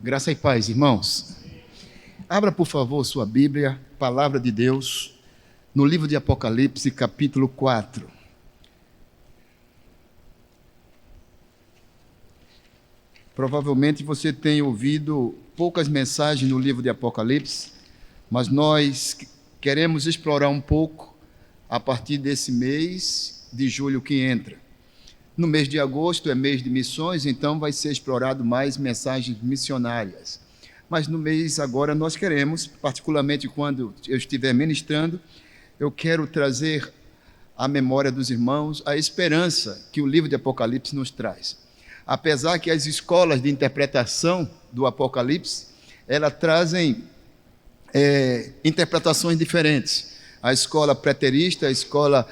Graça e paz, irmãos. Abra, por favor, sua Bíblia, Palavra de Deus, no livro de Apocalipse, capítulo 4. Provavelmente você tem ouvido poucas mensagens no livro de Apocalipse, mas nós queremos explorar um pouco a partir desse mês de julho que entra. No mês de agosto é mês de missões, então vai ser explorado mais mensagens missionárias. Mas no mês agora nós queremos, particularmente quando eu estiver ministrando, eu quero trazer à memória dos irmãos a esperança que o livro de Apocalipse nos traz. Apesar que as escolas de interpretação do Apocalipse, elas trazem interpretações diferentes. A escola preterista, a escola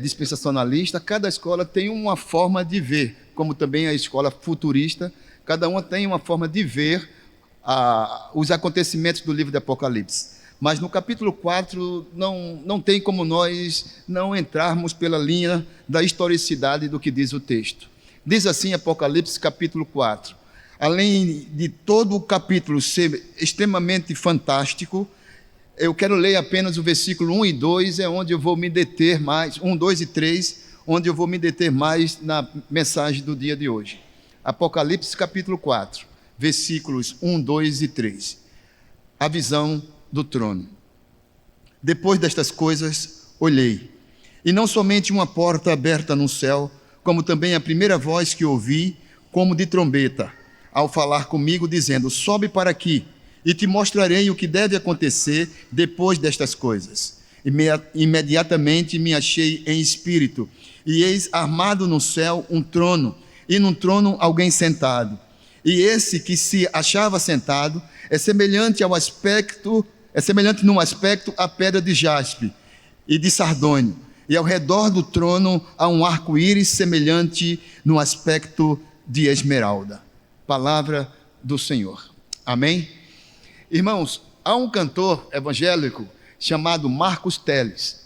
dispensacionalista, cada escola tem uma forma de ver, como também a escola futurista, cada uma tem uma forma de ver os acontecimentos do livro de Apocalipse. Mas no capítulo 4 não tem como nós não entrarmos pela linha da historicidade do que diz o texto. Diz assim Apocalipse capítulo 4, além de todo o capítulo ser extremamente fantástico, eu quero ler apenas o versículo 1 e 2, é onde eu vou me deter mais, 1, 2 e 3, onde eu vou me deter mais na mensagem do dia de hoje. Apocalipse capítulo 4, versículos 1, 2 e 3. A visão do trono. Depois destas coisas, olhei, e não somente uma porta aberta no céu, como também a primeira voz que ouvi, como de trombeta, ao falar comigo, dizendo: sobe para aqui, e te mostrarei o que deve acontecer depois destas coisas. Imediatamente me achei em espírito, e eis armado no céu um trono, e num trono alguém sentado. E esse que se achava sentado é semelhante num aspecto à pedra de jaspe e de sardônio, e ao redor do trono há um arco-íris semelhante no aspecto de esmeralda. Palavra do Senhor. Amém? Irmãos, há um cantor evangélico chamado Marcos Telles.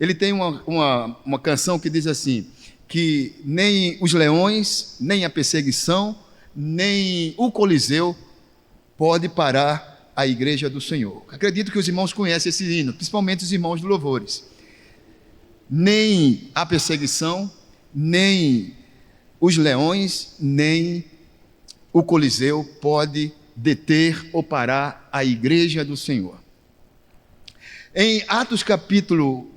Ele tem uma canção que diz assim, que nem os leões, nem a perseguição, nem o Coliseu pode parar a igreja do Senhor. Acredito que os irmãos conhecem esse hino, principalmente os irmãos de louvores. Nem a perseguição, nem os leões, nem o Coliseu pode deter ou parar a igreja do Senhor. Em Atos capítulo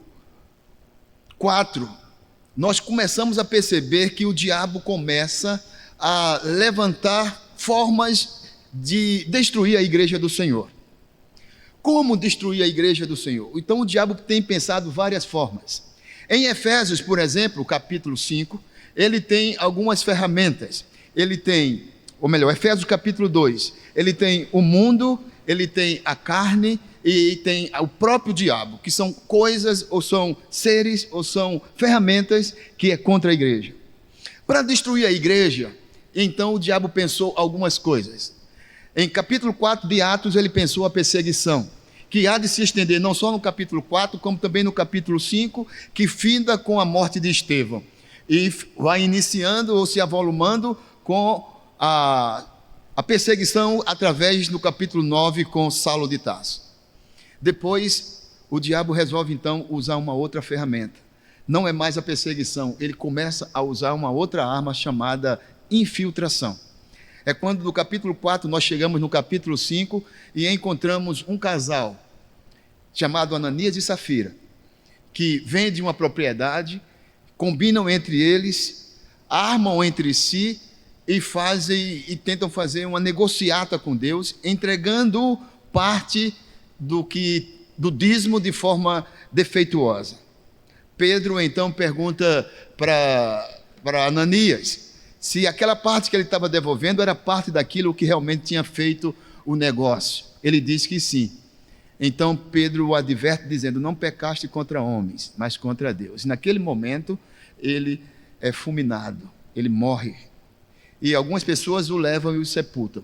4, nós começamos a perceber que o diabo começa a levantar formas de destruir a igreja do Senhor. Como destruir a igreja do Senhor? Então o diabo tem pensado várias formas. Em Efésios, por exemplo, capítulo 5, ele tem algumas ferramentas. Ele tem, ou melhor, Efésios capítulo 2, ele tem o mundo, ele tem a carne e tem o próprio diabo, que são coisas, ou são seres, ou são ferramentas que é contra a igreja. Para destruir a igreja, então o diabo pensou algumas coisas. Em capítulo 4 de Atos, ele pensou a perseguição, que há de se estender não só no capítulo 4, como também no capítulo 5, que finda com a morte de Estevão, e vai iniciando ou se avolumando com a perseguição através do capítulo 9 com Saulo de Tarso. Depois, o diabo resolve então usar uma outra ferramenta. Não é mais a perseguição, ele começa a usar uma outra arma chamada infiltração. É quando no capítulo 4 nós chegamos no capítulo 5 e encontramos um casal chamado Ananias e Safira, que vendem uma propriedade, combinam entre eles, armam entre si e tentam fazer uma negociata com Deus, entregando parte do dízimo de forma defeituosa. Pedro então pergunta para Ananias se aquela parte que ele estava devolvendo era parte daquilo que realmente tinha feito o negócio. Ele diz que sim. Então Pedro o adverte dizendo: não pecaste contra homens, mas contra Deus. E naquele momento ele é fulminado, ele morre. E algumas pessoas o levam e o sepultam.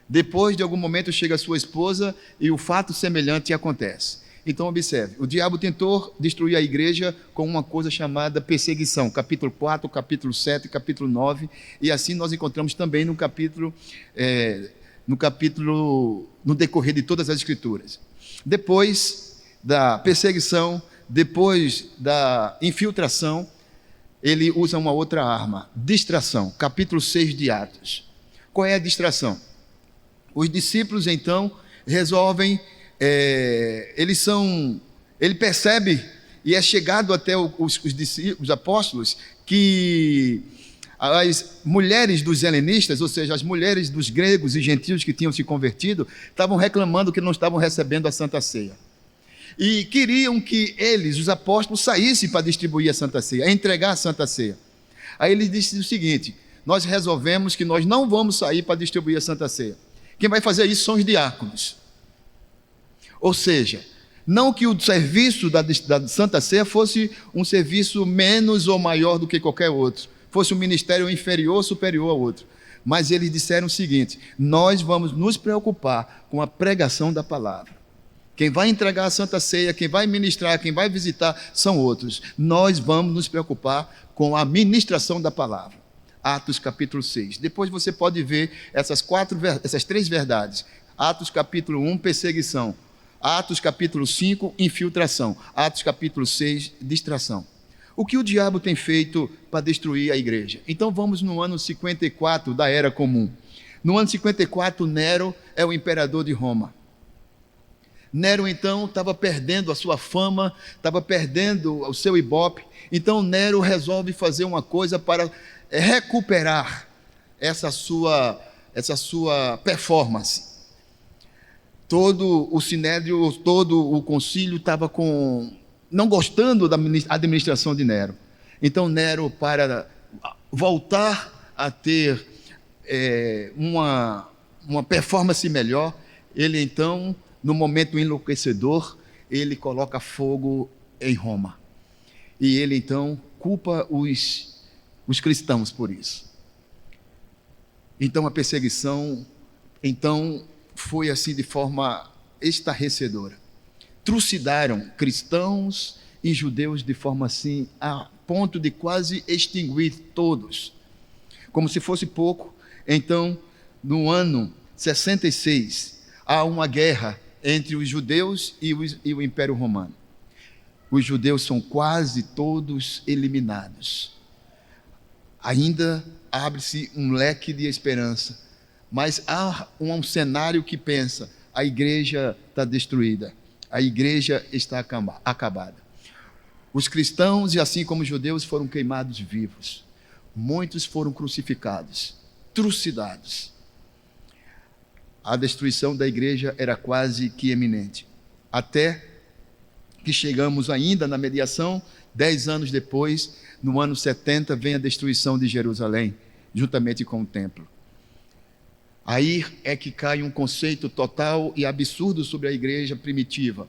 Depois de algum momento chega a sua esposa e o fato semelhante acontece. Então observe, o diabo tentou destruir a igreja com uma coisa chamada perseguição, capítulo 4, capítulo 7, capítulo 9, e assim nós encontramos também no capítulo no decorrer de todas as Escrituras. Depois da perseguição, depois da infiltração, ele usa uma outra arma, distração, capítulo 6 de Atos. Qual é a distração? Os discípulos, então, resolvem, ele percebe e é chegado até os apóstolos que as mulheres dos helenistas, ou seja, as mulheres dos gregos e gentios que tinham se convertido, estavam reclamando que não estavam recebendo a Santa Ceia. E queriam que eles, os apóstolos, saíssem para distribuir a Santa Ceia, entregar a Santa Ceia. Aí ele disse o seguinte: nós resolvemos que nós não vamos sair para distribuir a Santa Ceia. Quem vai fazer isso são os diáconos. Ou seja, não que o serviço da Santa Ceia fosse um serviço menos ou maior do que qualquer outro, fosse um ministério inferior ou superior ao outro. Mas eles disseram o seguinte: nós vamos nos preocupar com a pregação da palavra. Quem vai entregar a Santa Ceia, quem vai ministrar, quem vai visitar são outros. Nós vamos nos preocupar com a ministração da palavra. Atos capítulo 6. Depois você pode ver essas 3 verdades. Atos capítulo 1, perseguição. Atos capítulo 5, infiltração. Atos capítulo 6, distração. O que o diabo tem feito para destruir a igreja? Então vamos no ano 54 da Era Comum. No ano 54, Nero é o imperador de Roma. Nero, então, estava perdendo a sua fama, estava perdendo o seu ibope. Então, Nero resolve fazer uma coisa para recuperar essa sua performance. Todo o sinédrio, todo o concílio estava não gostando da administração de Nero. Então, Nero, para voltar a ter uma performance melhor, ele, então, no momento enlouquecedor, ele coloca fogo em Roma. E ele, então, culpa os cristãos por isso. Então, a perseguição, foi assim de forma estarrecedora. Trucidaram cristãos e judeus de forma assim, a ponto de quase extinguir todos. Como se fosse pouco, então, no ano 66, há uma guerra entre os judeus e o Império Romano. Os judeus são quase todos eliminados. Ainda abre-se um leque de esperança, mas há um cenário que pensa: a igreja está destruída, a igreja está acabada. Os cristãos, e assim como os judeus, foram queimados vivos. Muitos foram crucificados, trucidados. A destruição da igreja era quase que iminente. Até que chegamos ainda na mediação, 10 anos depois, no ano 70, vem a destruição de Jerusalém, juntamente com o templo. Aí é que cai um conceito total e absurdo sobre a igreja primitiva.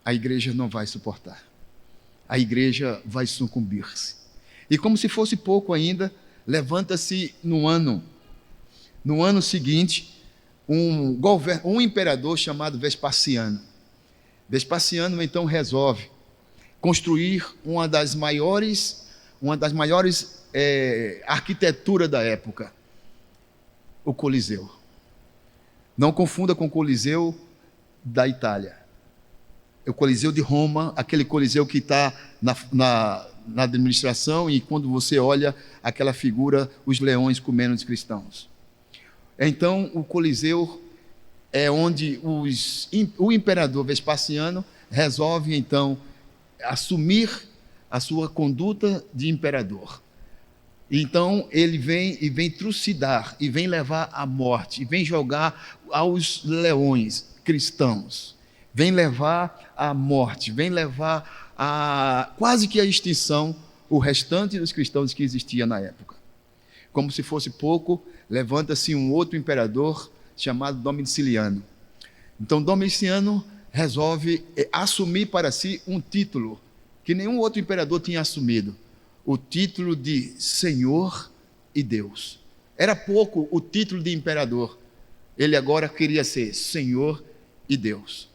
A igreja não vai suportar. A igreja vai sucumbir-se. E como se fosse pouco ainda, levanta-se no ano seguinte, um imperador chamado Vespasiano. Vespasiano, então, resolve construir uma das maiores arquiteturas da época, o Coliseu. Não confunda com o Coliseu da Itália. É o Coliseu de Roma, aquele Coliseu que está na administração, e quando você olha aquela figura, os leões comendo os cristãos. Então, o Coliseu é onde o imperador Vespasiano resolve, então, assumir a sua conduta de imperador. Então, ele vem trucidar, e vem levar à morte, e vem jogar aos leões cristãos. Vem levar à morte, vem levar quase que à extinção o restante dos cristãos que existia na época. Como se fosse pouco, levanta-se um outro imperador chamado Domiciano. Então, Domiciano resolve assumir para si um título que nenhum outro imperador tinha assumido: o título de Senhor e Deus. Era pouco o título de imperador, ele agora queria ser Senhor e Deus.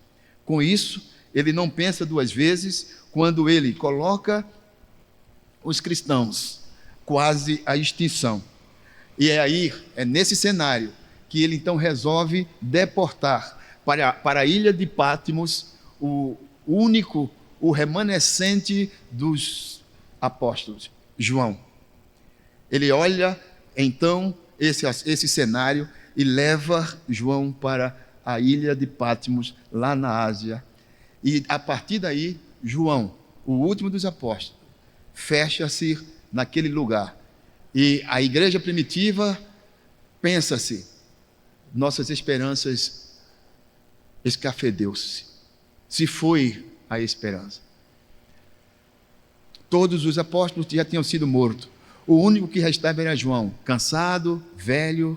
Com isso, ele não pensa duas vezes quando ele coloca os cristãos quase à extinção. E é nesse cenário que ele então resolve deportar para a ilha de Patmos o remanescente dos apóstolos, João. Ele olha então esse cenário e leva João para a ilha de Patmos, lá na Ásia. E a partir daí, João, o último dos apóstolos, fecha-se naquele lugar. E a igreja primitiva pensa-se, nossas esperanças escafedeu-se, se foi a esperança. Todos os apóstolos já tinham sido mortos. O único que restava era João, cansado, velho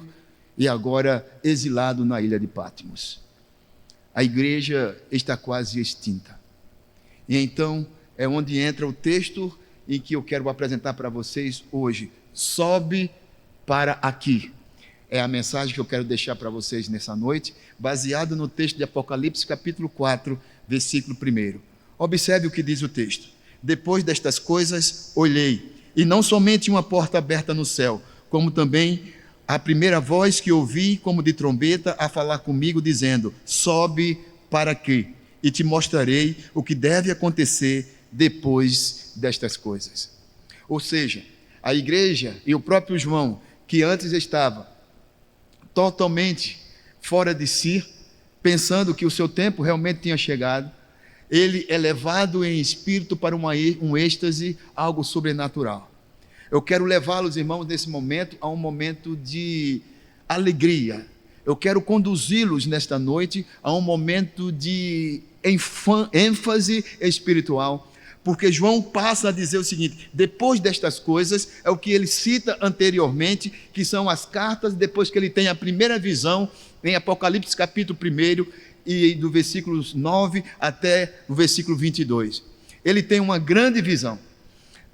e agora exilado na ilha de Patmos. A igreja está quase extinta. E então é onde entra o texto em que eu quero apresentar para vocês hoje. Sobe para aqui. É a mensagem que eu quero deixar para vocês nessa noite, baseado no texto de Apocalipse, capítulo 4, versículo 1. Observe o que diz o texto. Depois destas coisas, olhei, e não somente uma porta aberta no céu, como também a primeira voz que ouvi, como de trombeta, a falar comigo, dizendo: sobe para aqui, e te mostrarei o que deve acontecer depois destas coisas. Ou seja, a igreja e o próprio João, que antes estava totalmente fora de si, pensando que o seu tempo realmente tinha chegado, ele é levado em espírito para um êxtase, algo sobrenatural. Eu quero levá-los, irmãos, nesse momento, a um momento de alegria. Eu quero conduzi-los nesta noite a um momento de ênfase espiritual, porque João passa a dizer o seguinte: depois destas coisas, é o que ele cita anteriormente, que são as cartas, depois que ele tem a primeira visão, em Apocalipse capítulo 1, e do versículo 9 até o versículo 22. Ele tem uma grande visão.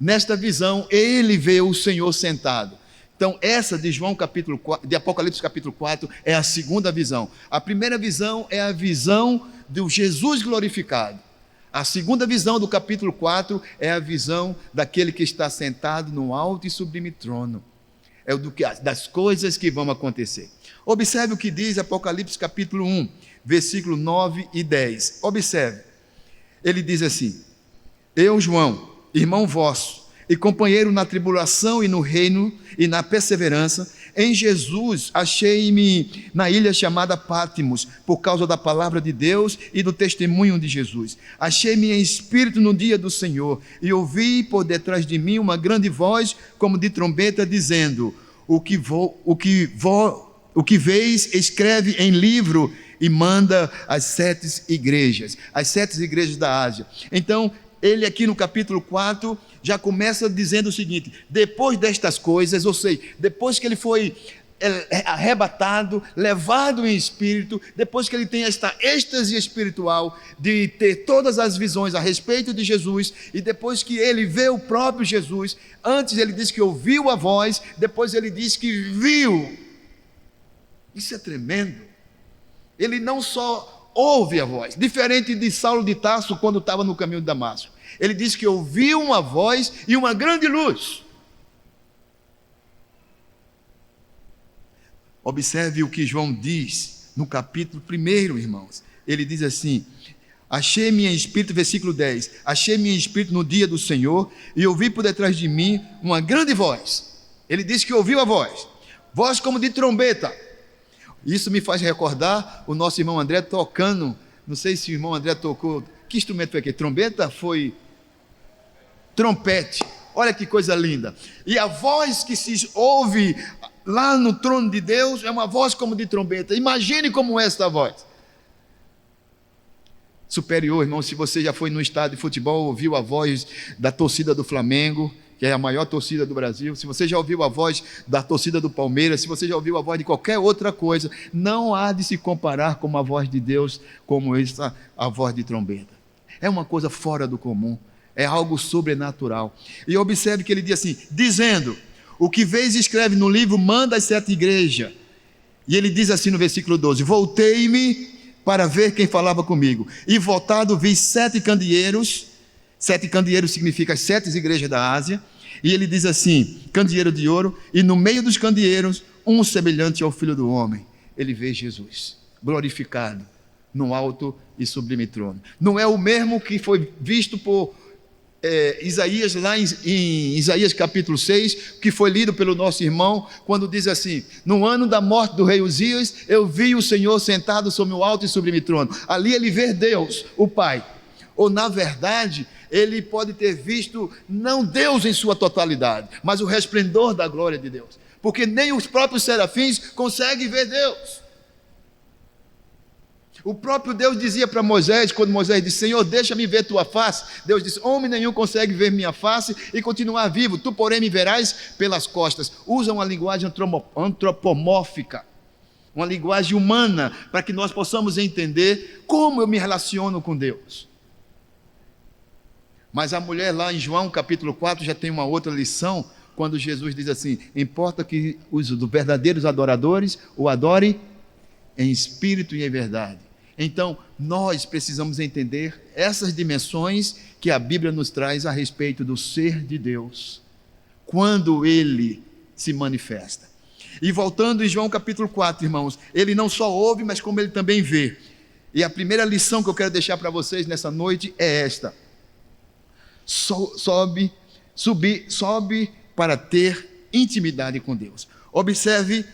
Nesta visão, ele vê o Senhor sentado. Então, essa de de Apocalipse capítulo 4 é a segunda visão. A primeira visão é a visão do Jesus glorificado. A segunda visão do capítulo 4 é a visão daquele que está sentado no alto e sublime trono. É das coisas que vão acontecer. Observe o que diz Apocalipse capítulo 1, versículo 9 e 10. Observe. Ele diz assim: eu, João, irmão vosso, e companheiro na tribulação e no reino e na perseverança, em Jesus achei-me na ilha chamada Patmos, por causa da palavra de Deus e do testemunho de Jesus. Achei-me em espírito no dia do Senhor, e ouvi por detrás de mim uma grande voz, como de trombeta, dizendo: o que vês, escreve em livro e manda às 7 igrejas da Ásia. Então, ele aqui no capítulo 4 já começa dizendo o seguinte: depois destas coisas, ou seja, depois que ele foi arrebatado, levado em espírito, depois que ele tem esta êxtase espiritual de ter todas as visões a respeito de Jesus, e depois que ele vê o próprio Jesus, antes ele diz que ouviu a voz, depois ele diz que viu. Isso é tremendo. Ele não só ouve a voz, diferente de Saulo de Tarso quando estava no caminho de Damasco. Ele diz que ouviu uma voz e uma grande luz. Observe o que João diz no capítulo 1, irmãos. Ele diz assim: achei-me em espírito, versículo 10, achei-me em espírito no dia do Senhor, e ouvi por detrás de mim uma grande voz. Ele diz que ouviu a voz como de trombeta. Isso me faz recordar o nosso irmão André tocando, não sei se o irmão André tocou, que instrumento foi aqui? Trombeta? Foi trompete. Olha que coisa linda. E a voz que se ouve lá no trono de Deus é uma voz como de trombeta. Imagine como é esta voz. Superior, irmão, se você já foi no estádio de futebol, ouviu a voz da torcida do Flamengo, que é a maior torcida do Brasil, se você já ouviu a voz da torcida do Palmeiras, se você já ouviu a voz de qualquer outra coisa, não há de se comparar com a voz de Deus, como essa, a voz de trombeta. É uma coisa fora do comum, é algo sobrenatural. E observe que ele diz assim, dizendo: o que vês, escreve no livro, manda às 7 igrejas. E ele diz assim no versículo 12: voltei-me para ver quem falava comigo, e voltado vi 7 candeeiros. 7 candeeiros significa as 7 igrejas da Ásia, E ele diz assim: candeeiro de ouro, e no meio dos candeeiros, um semelhante ao Filho do Homem. Ele vê Jesus glorificado no alto e sublime trono. Não é o mesmo que foi visto por Isaías, lá em Isaías capítulo 6, que foi lido pelo nosso irmão, quando diz assim: no ano da morte do rei Uzias, eu vi o Senhor sentado sobre o alto e sublime trono. Ali ele vê Deus, o Pai. Ou na verdade, ele pode ter visto não Deus em sua totalidade, mas o resplendor da glória de Deus, porque nem os próprios serafins conseguem ver Deus. O próprio Deus dizia para Moisés, quando Moisés disse: Senhor, deixa-me ver tua face. Deus disse: homem nenhum consegue ver minha face e continuar vivo, tu porém me verás pelas costas. Usa uma linguagem antropomórfica, uma linguagem humana, para que nós possamos entender como eu me relaciono com Deus. Mas a mulher lá em João capítulo 4 já tem uma outra lição, quando Jesus diz assim: importa que os verdadeiros adoradores o adorem em espírito e em verdade. Então, nós precisamos entender essas dimensões que a Bíblia nos traz a respeito do ser de Deus, quando Ele se manifesta. E voltando em João capítulo 4, irmãos, Ele não só ouve, mas como Ele também vê. E a primeira lição que eu quero deixar para vocês nessa noite é esta: sobe para ter intimidade com Deus. Observe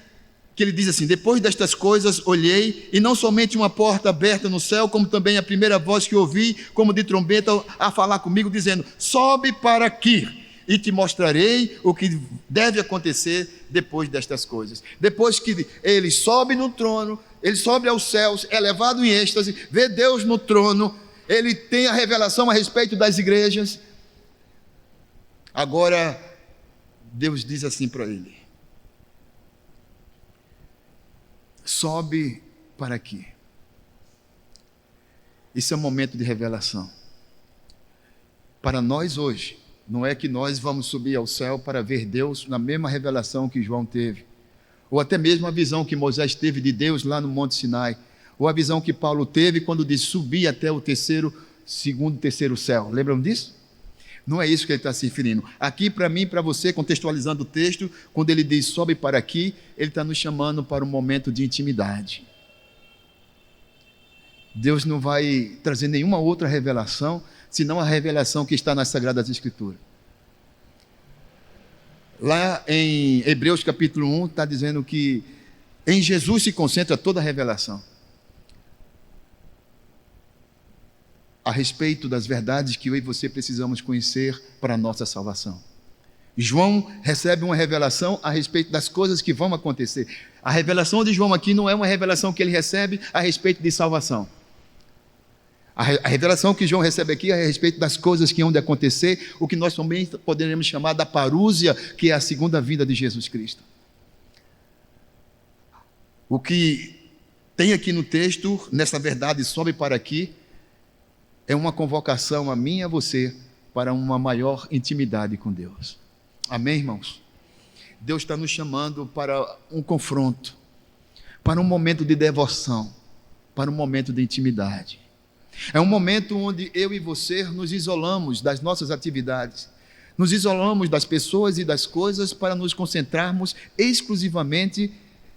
que ele diz assim: depois destas coisas olhei, e não somente uma porta aberta no céu, como também a primeira voz que ouvi, como de trombeta, a falar comigo, dizendo: sobe para aqui, e te mostrarei o que deve acontecer depois destas coisas. Depois que ele sobe no trono, ele sobe aos céus, é levado em êxtase, vê Deus no trono, ele tem a revelação a respeito das igrejas. Agora, Deus diz assim para ele: sobe para aqui. Isso é um momento de revelação. Para nós hoje, não é que nós vamos subir ao céu para ver Deus na mesma revelação que João teve, ou até mesmo a visão que Moisés teve de Deus lá no Monte Sinai, ou a visão que Paulo teve quando disse subir até o segundo, terceiro céu. Lembram disso? Não é isso que ele está se referindo. Aqui, para mim e para você, contextualizando o texto, quando ele diz sobe para aqui, ele está nos chamando para um momento de intimidade. Deus não vai trazer nenhuma outra revelação, senão a revelação que está nas Sagradas Escrituras. Lá em Hebreus capítulo 1, está dizendo que em Jesus se concentra toda a revelação a respeito das verdades que eu e você precisamos conhecer para a nossa salvação. João recebe uma revelação a respeito das coisas que vão acontecer. A revelação de João aqui não é uma revelação que ele recebe a respeito de salvação. A revelação que João recebe aqui é a respeito das coisas que hão de acontecer, o que nós também poderíamos chamar da parúzia, que é a segunda vinda de Jesus Cristo. O que tem aqui no texto, nessa verdade, sobe para aqui, é uma convocação a mim e a você para uma maior intimidade com Deus. Amém, irmãos? Deus está nos chamando para um confronto, para um momento de devoção, para um momento de intimidade. É um momento onde eu e você nos isolamos das nossas atividades, nos isolamos das pessoas e das coisas para nos concentrarmos exclusivamente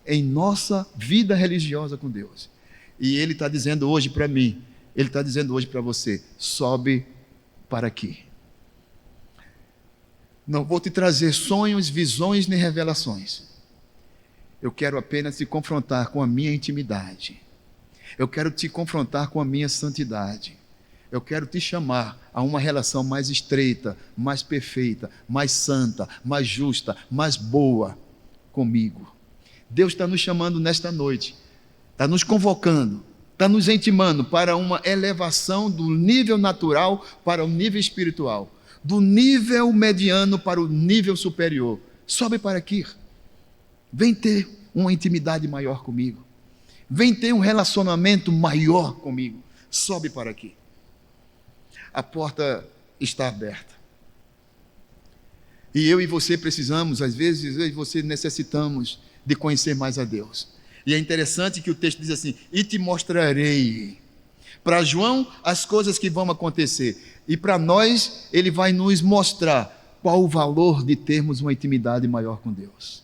em nossa vida religiosa com Deus. E Ele está dizendo hoje para mim, Ele está dizendo hoje para você: sobe para aqui. Não vou te trazer sonhos, visões nem revelações. Eu quero apenas te confrontar com a minha intimidade. Eu quero te confrontar com a minha santidade. Eu quero te chamar a uma relação mais estreita, mais perfeita, mais santa, mais justa, mais boa comigo. Deus está nos chamando nesta noite, está nos convocando, está nos intimando para uma elevação do nível natural para o nível espiritual, do nível mediano para o nível superior. Sobe para aqui, vem ter uma intimidade maior comigo, vem ter um relacionamento maior comigo, sobe para aqui. A porta está aberta, e eu e você precisamos, às vezes eu e você necessitamos de conhecer mais a Deus. E é interessante que o texto diz assim: e te mostrarei. Para João, as coisas que vão acontecer, e para nós, ele vai nos mostrar qual o valor de termos uma intimidade maior com Deus.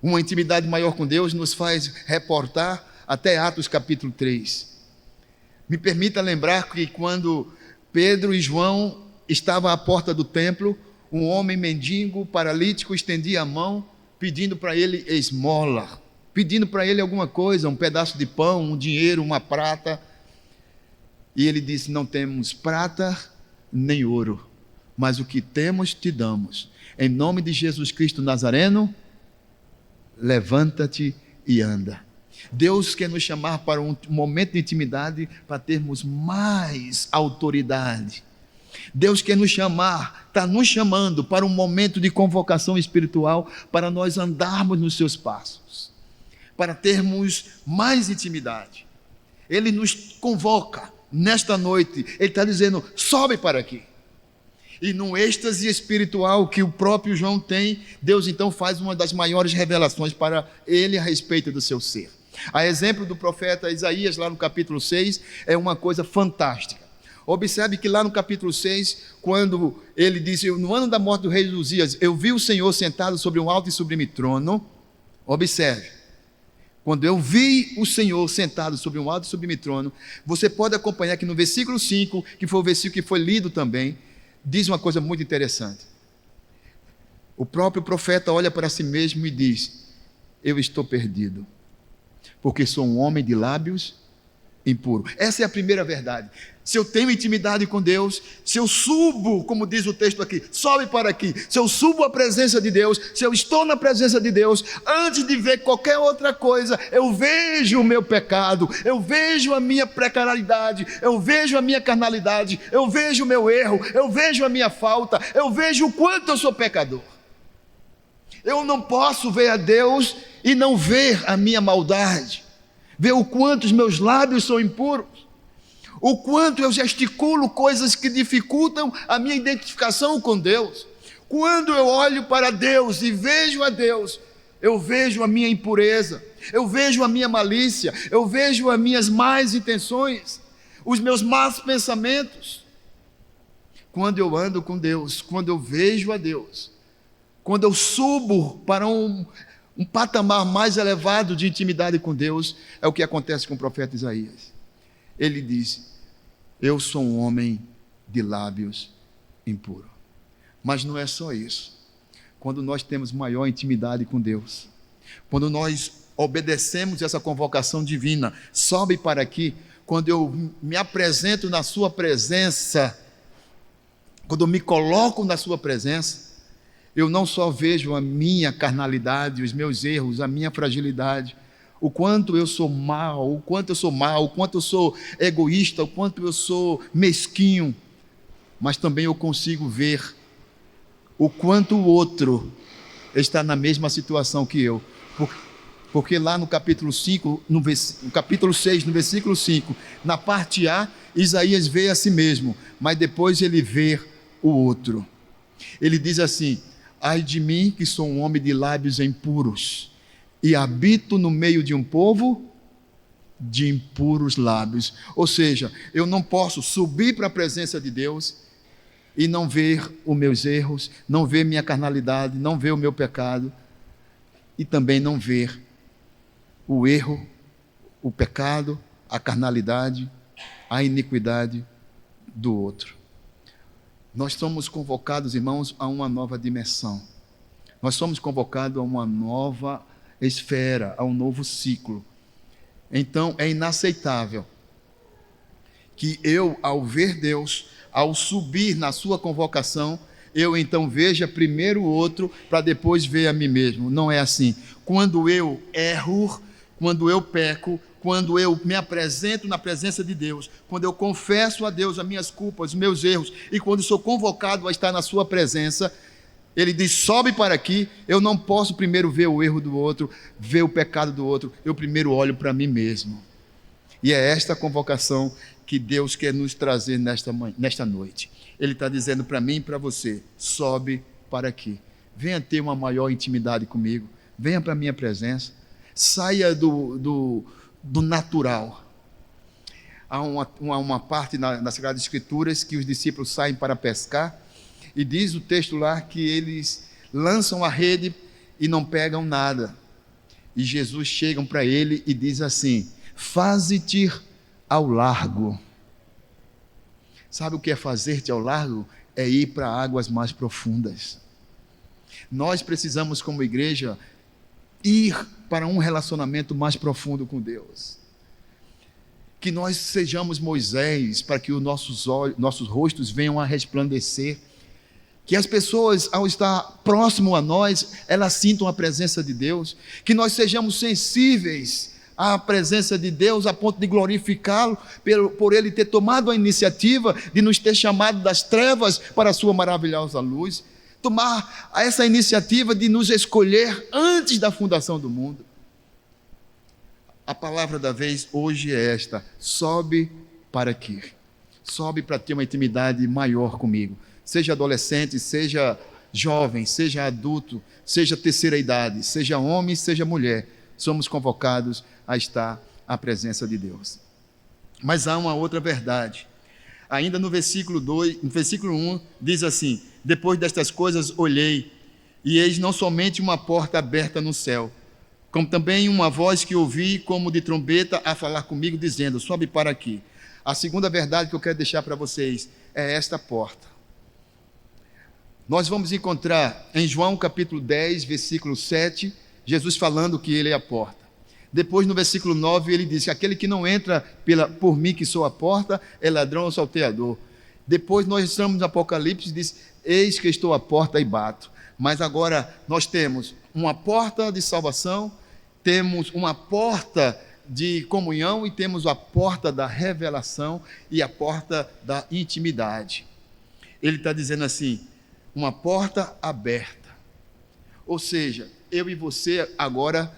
Uma intimidade maior com Deus nos faz reportar até Atos capítulo 3. Me permita lembrar que quando Pedro e João estavam à porta do templo, um homem mendigo, paralítico, estendia a mão, pedindo para ele esmola, pedindo para ele alguma coisa, um pedaço de pão, um dinheiro, uma prata. E ele disse: não temos prata nem ouro, mas o que temos te damos. Em nome de Jesus Cristo Nazareno, levanta-te e anda. Deus quer nos chamar para um momento de intimidade para termos mais autoridade. Deus quer nos chamar, está nos chamando para um momento de convocação espiritual, para nós andarmos nos seus passos, para termos mais intimidade. Ele nos convoca nesta noite, Ele está dizendo: sobe para aqui. E num êxtase espiritual que o próprio João tem, Deus então faz uma das maiores revelações para ele a respeito do seu ser. A exemplo do profeta Isaías, lá no capítulo 6, é uma coisa fantástica. Observe que lá no capítulo 6, quando ele diz: no ano da morte do rei Uzias, eu vi o Senhor sentado sobre um alto e sublime trono. Observe, quando eu vi o Senhor sentado sobre um alto e sublime trono, você pode acompanhar que no versículo 5, que foi o versículo que foi lido também, diz uma coisa muito interessante. O próprio profeta olha para si mesmo e diz: eu estou perdido, porque sou um homem de lábios impuro. Essa é a primeira verdade. Se eu tenho intimidade com Deus, se eu subo, como diz o texto aqui, sobe para aqui, se eu subo à presença de Deus, se eu estou na presença de Deus, antes de ver qualquer outra coisa, eu vejo o meu pecado, eu vejo a minha precariedade, eu vejo a minha carnalidade, eu vejo o meu erro, eu vejo a minha falta, eu vejo o quanto eu sou pecador. Eu não posso ver a Deus e não ver a minha maldade, ver o quanto os meus lábios são impuros, o quanto eu gesticulo coisas que dificultam a minha identificação com Deus. Quando eu olho para Deus e vejo a Deus, eu vejo a minha impureza, eu vejo a minha malícia, eu vejo as minhas más intenções, os meus maus pensamentos. Quando eu ando com Deus, quando eu vejo a Deus, quando eu subo para um patamar mais elevado de intimidade com Deus, é o que acontece com o profeta Isaías. Ele diz: eu sou um homem de lábios impuros. Mas não é só isso. Quando nós temos maior intimidade com Deus, quando nós obedecemos essa convocação divina, sobe para aqui, quando eu me apresento na sua presença, quando eu me coloco na sua presença, eu não só vejo a minha carnalidade, os meus erros, a minha fragilidade, o quanto eu sou mal, o quanto eu sou egoísta, o quanto eu sou mesquinho, mas também eu consigo ver o quanto o outro está na mesma situação que eu. Porque lá no capítulo 5, no capítulo 6, no versículo 5, na parte A, Isaías vê a si mesmo, mas depois ele vê o outro. Ele diz assim: ai de mim, que sou um homem de lábios impuros, e habito no meio de um povo de impuros lábios. Ou seja, eu não posso subir para a presença de Deus e não ver os meus erros, não ver minha carnalidade, não ver o meu pecado, e também não ver o erro, o pecado, a carnalidade, a iniquidade do outro. Nós somos convocados, irmãos, a uma nova dimensão. Nós somos convocados a uma nova esfera, a um novo ciclo. Então é inaceitável que eu, ao ver Deus, ao subir na sua convocação, eu então veja primeiro o outro para depois ver a mim mesmo. Não é assim. Quando eu erro, quando eu peco, quando eu me apresento na presença de Deus, quando eu confesso a Deus as minhas culpas, os meus erros, e quando sou convocado a estar na sua presença, Ele diz: sobe para aqui. Eu não posso primeiro ver o erro do outro, ver o pecado do outro, eu primeiro olho para mim mesmo. E é esta convocação que Deus quer nos trazer nesta noite. Ele está dizendo para mim e para você: sobe para aqui, venha ter uma maior intimidade comigo, venha para a minha presença, saia do natural. Há uma parte nas Sagradas Escrituras que os discípulos saem para pescar, E diz o texto lá que eles lançam a rede e não pegam nada. E Jesus chega para ele e diz assim: faze-te ao largo. Sabe o que é fazer-te ao largo? É ir para águas mais profundas. Nós precisamos, como igreja, ir para um relacionamento mais profundo com Deus. Que nós sejamos Moisés, para que os nossos rostos venham a resplandecer. Que as pessoas, ao estar próximo a nós, elas sintam a presença de Deus. Que nós sejamos sensíveis à presença de Deus, a ponto de glorificá-lo, por Ele ter tomado a iniciativa de nos ter chamado das trevas para a sua maravilhosa luz. Tomar essa iniciativa de nos escolher antes da fundação do mundo. A palavra da vez hoje é esta: sobe para aqui. Sobe para ter uma intimidade maior comigo. Seja adolescente, seja jovem, seja adulto, seja terceira idade, seja homem, seja mulher, somos convocados a estar à presença de Deus. Mas há uma outra verdade. Ainda no versículo 2, no versículo 1, diz assim: depois destas coisas olhei, e eis não somente uma porta aberta no céu, como também uma voz que ouvi como de trombeta a falar comigo, dizendo: sobe para aqui. A segunda verdade que eu quero deixar para vocês é esta porta. Nós vamos encontrar em João capítulo 10, versículo 7, Jesus falando que Ele é a porta. Depois no versículo 9 ele diz que aquele que não entra por mim que sou a porta é ladrão ou salteador. Depois nós estamos no Apocalipse e diz: eis que estou à porta e bato. Mas agora nós temos uma porta de salvação, temos uma porta de comunhão e temos a porta da revelação e a porta da intimidade. Ele está dizendo assim: uma porta aberta. Ou seja, eu e você agora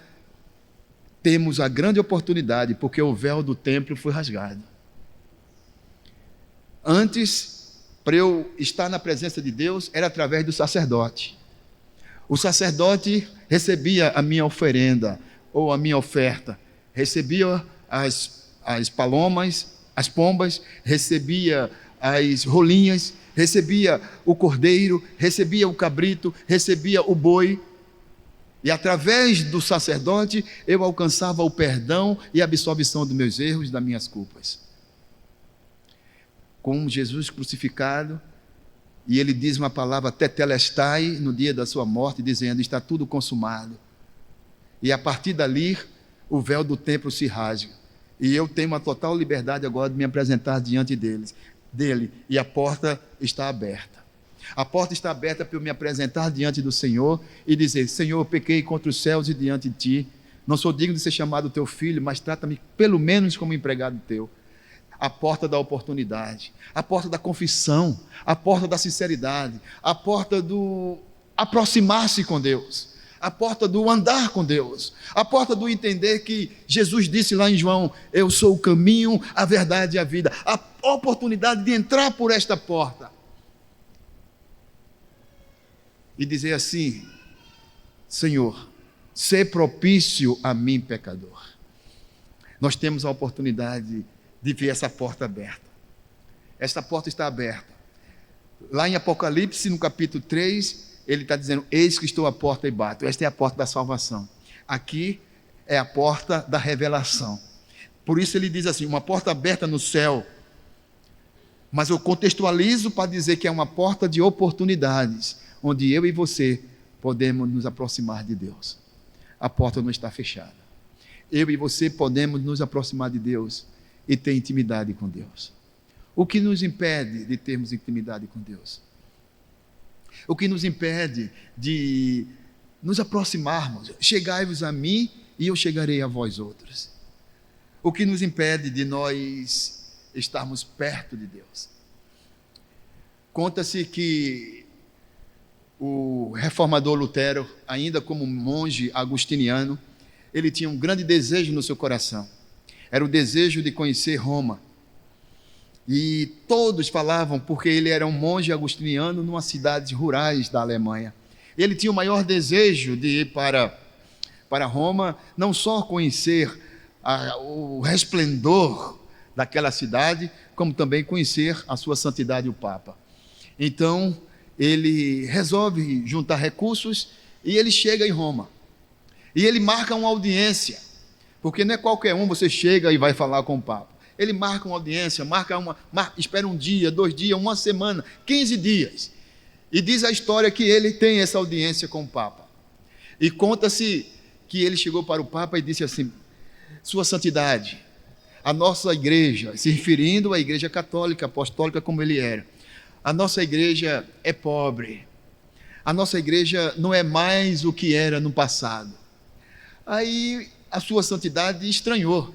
temos a grande oportunidade, porque o véu do templo foi rasgado. Antes, para eu estar na presença de Deus, era através do sacerdote. O sacerdote recebia a minha oferenda, ou a minha oferta, recebia as palomas, as pombas, recebia as rolinhas, recebia o cordeiro, recebia o cabrito, recebia o boi. E através do sacerdote eu alcançava o perdão e a absolvição dos meus erros e das minhas culpas. Com Jesus crucificado, e ele diz uma palavra tetelestai no dia da sua morte, dizendo: está tudo consumado. E a partir dali o véu do templo se rasga, e eu tenho uma total liberdade agora de me apresentar diante dele, e a porta está aberta. A porta está aberta para eu me apresentar diante do Senhor e dizer: Senhor, eu pequei contra os céus e diante de Ti, não sou digno de ser chamado teu filho, mas trata-me pelo menos como empregado teu. A porta da oportunidade, a porta da confissão, a porta da sinceridade, a porta do aproximar-se com Deus, a porta do andar com Deus, a porta do entender que Jesus disse lá em João: eu sou o caminho, a verdade e a vida. A oportunidade de entrar por esta porta e dizer assim: Senhor, sê propício a mim, pecador. Nós temos a oportunidade de ver essa porta aberta. Esta porta está aberta. Lá em Apocalipse, no capítulo 3, ele está dizendo: eis que estou à porta e bato. Esta é a porta da salvação. Aqui é a porta da revelação. Por isso ele diz assim: uma porta aberta no céu. Mas eu contextualizo para dizer que é uma porta de oportunidades, onde eu e você podemos nos aproximar de Deus. A porta não está fechada. Eu e você podemos nos aproximar de Deus e ter intimidade com Deus. O que nos impede de termos intimidade com Deus? O que nos impede de nos aproximarmos? Chegai-vos a mim e eu chegarei a vós outros. O que nos impede de nós estarmos perto de Deus? Conta-se que o reformador Lutero, ainda como monge agostiniano, ele tinha um grande desejo no seu coração. Era o desejo de conhecer Roma. E todos falavam, porque ele era um monge agostiniano numa cidade rurais da Alemanha. Ele tinha o maior desejo de ir para Roma, não só conhecer o resplendor daquela cidade, como também conhecer a sua santidade, o Papa. Então, ele resolve juntar recursos e ele chega em Roma. E ele marca uma audiência, porque não é qualquer um, você chega e vai falar com o Papa. Ele marca uma audiência, espera um dia, 2 dias, 1 semana, 15 dias. E diz a história que ele tem essa audiência com o Papa. E conta-se que ele chegou para o Papa e disse assim: Sua Santidade, a nossa igreja, se referindo à igreja católica, apostólica como ele era, a nossa igreja é pobre. A nossa igreja não é mais o que era no passado. Aí a Sua Santidade estranhou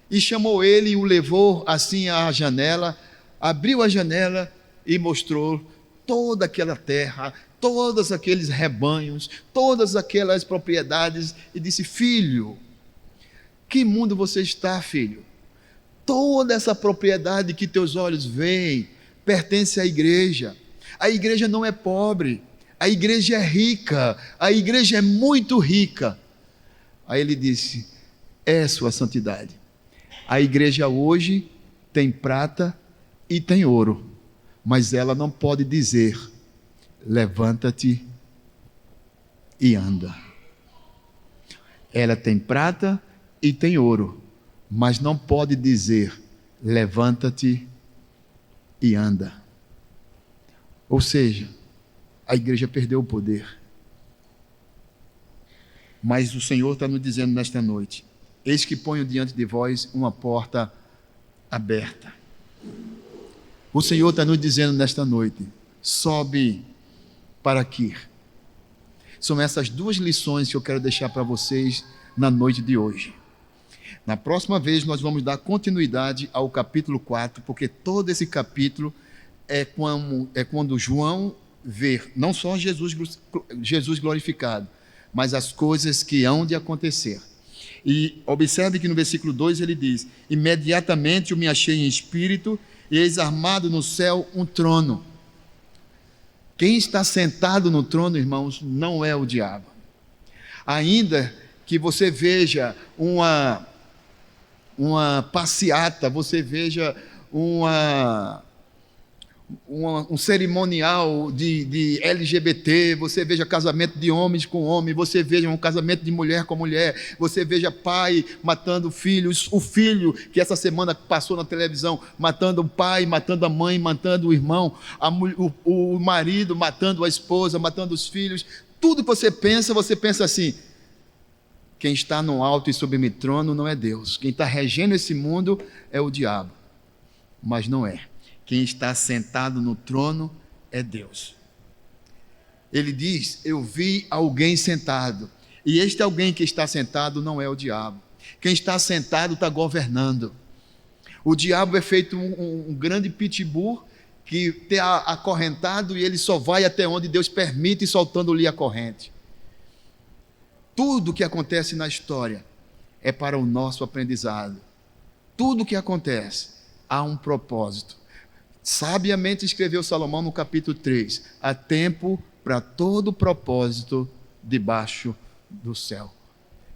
e chamou ele e o levou assim à janela, abriu a janela e mostrou toda aquela terra, todos aqueles rebanhos, todas aquelas propriedades e disse: Filho, que mundo você está, filho? Toda essa propriedade que teus olhos veem pertence à igreja. A igreja não é pobre, a igreja é rica, a igreja é muito rica. Aí ele disse: É, Sua Santidade, a igreja hoje tem prata e tem ouro, mas ela não pode dizer: levanta-te e anda. Ela tem prata e tem ouro, mas não pode dizer: levanta-te e anda. Ou seja, a igreja perdeu o poder. Mas o Senhor está nos dizendo nesta noite: eis que ponho diante de vós uma porta aberta. O Senhor está nos dizendo nesta noite: sobe para aqui. São essas 2 lições que eu quero deixar para vocês na noite de hoje. Na próxima vez nós vamos dar continuidade ao capítulo 4, porque todo esse capítulo é quando João vê não só Jesus glorificado, mas as coisas que hão de acontecer. E observe que no versículo 2 ele diz: imediatamente eu me achei em espírito, e eis armado no céu um trono. Quem está sentado no trono, irmãos, não é o diabo. Ainda que você veja uma passeata, você veja um cerimonial de LGBT, você veja casamento de homens com homem, você veja um casamento de mulher com mulher, você veja pai matando filhos, o filho que essa semana passou na televisão, matando o pai, matando a mãe, matando o irmão, o marido matando a esposa, matando os filhos. Tudo que você pensa assim: quem está no alto e sublime trono não é Deus, quem está regendo esse mundo é o diabo. Mas não é. Quem está sentado no trono é Deus. Ele diz: eu vi alguém sentado. E este alguém que está sentado não é o diabo. Quem está sentado está governando. O diabo é feito um grande pitbull que está acorrentado e ele só vai até onde Deus permite, soltando-lhe a corrente. Tudo que acontece na história é para o nosso aprendizado. Tudo que acontece há um propósito. Sabiamente escreveu Salomão no capítulo 3: há tempo para todo propósito debaixo do céu.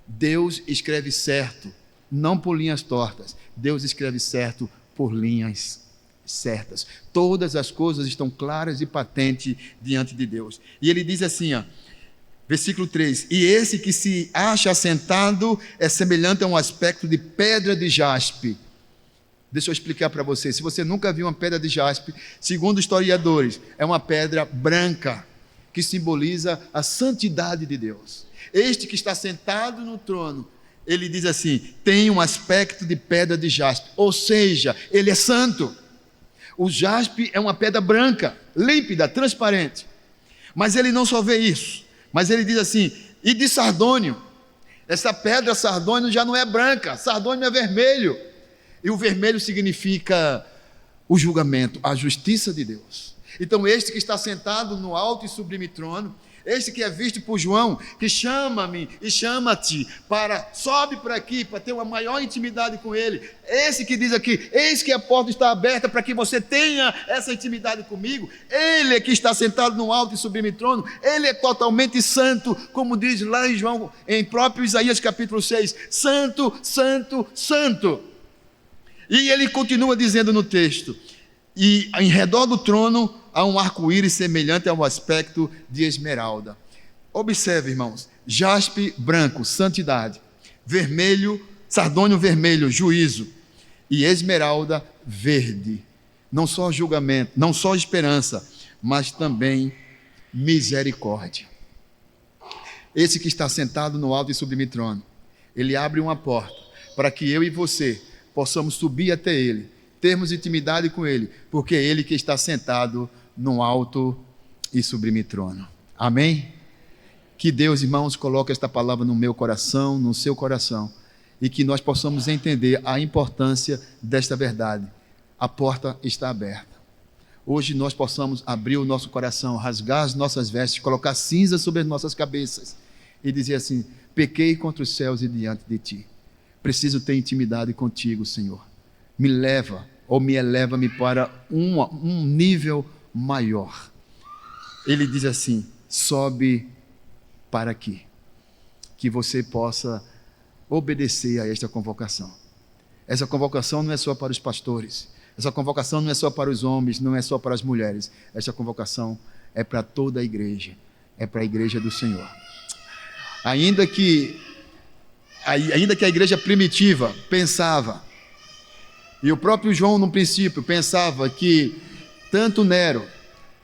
Deus escreve certo, não por linhas tortas. Deus escreve certo por linhas certas. Todas as coisas estão claras e patentes diante de Deus. E ele diz assim, versículo 3: e esse que se acha assentado é semelhante a um aspecto de pedra de jaspe. Deixa eu explicar para você. Se você nunca viu uma pedra de jaspe, segundo historiadores, é uma pedra branca que simboliza a santidade de Deus. Este que está sentado no trono, ele diz assim: tem um aspecto de pedra de jaspe, ou seja, ele é santo. O jaspe é uma pedra branca, límpida, transparente. Mas ele não só vê isso, mas ele diz assim: e de sardônio. Essa pedra sardônio já não é branca, sardônio é vermelho. E o vermelho significa o julgamento, a justiça de Deus. Então este que está sentado no alto e sublime trono, este que é visto por João, que chama-me e chama-te sobe para aqui, para ter uma maior intimidade com ele. Esse que diz aqui: eis que a porta está aberta para que você tenha essa intimidade comigo. Ele é que está sentado no alto e sublime trono, ele é totalmente santo, como diz lá em João, em próprio Isaías capítulo 6, santo, santo, santo. E ele continua dizendo no texto: e em redor do trono há um arco-íris semelhante ao aspecto de esmeralda. Observe, irmãos, jaspe branco, santidade, vermelho, sardônio vermelho, juízo, e esmeralda verde, não só julgamento, não só esperança, mas também misericórdia. Esse que está sentado no alto e sublime trono, ele abre uma porta para que eu e você possamos subir até ele, termos intimidade com ele, porque é ele que está sentado no alto e sublime trono. Amém? Que Deus, irmãos, coloque esta palavra no meu coração, no seu coração, e que nós possamos entender a importância desta verdade. A porta está aberta. Hoje nós possamos abrir o nosso coração, rasgar as nossas vestes, colocar cinza sobre as nossas cabeças e dizer assim: pequei contra os céus e diante de ti. Preciso ter intimidade contigo, Senhor. Me leva ou me eleva-me para um nível maior. Ele diz assim: sobe para aqui, que você possa obedecer a esta convocação. Essa convocação não é só para os pastores, essa convocação não é só para os homens, não é só para as mulheres, essa convocação é para toda a igreja, é para a igreja do Senhor. Ainda que a igreja primitiva pensava, e o próprio João no princípio pensava que tanto Nero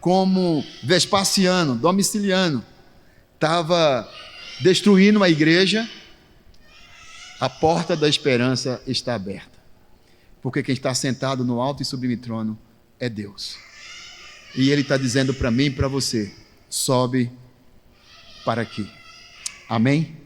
como Vespasiano, Domiciano, estava destruindo a igreja, a porta da esperança está aberta, porque quem está sentado no alto e sublime trono é Deus, e Ele está dizendo para mim e para você: sobe para aqui. Amém?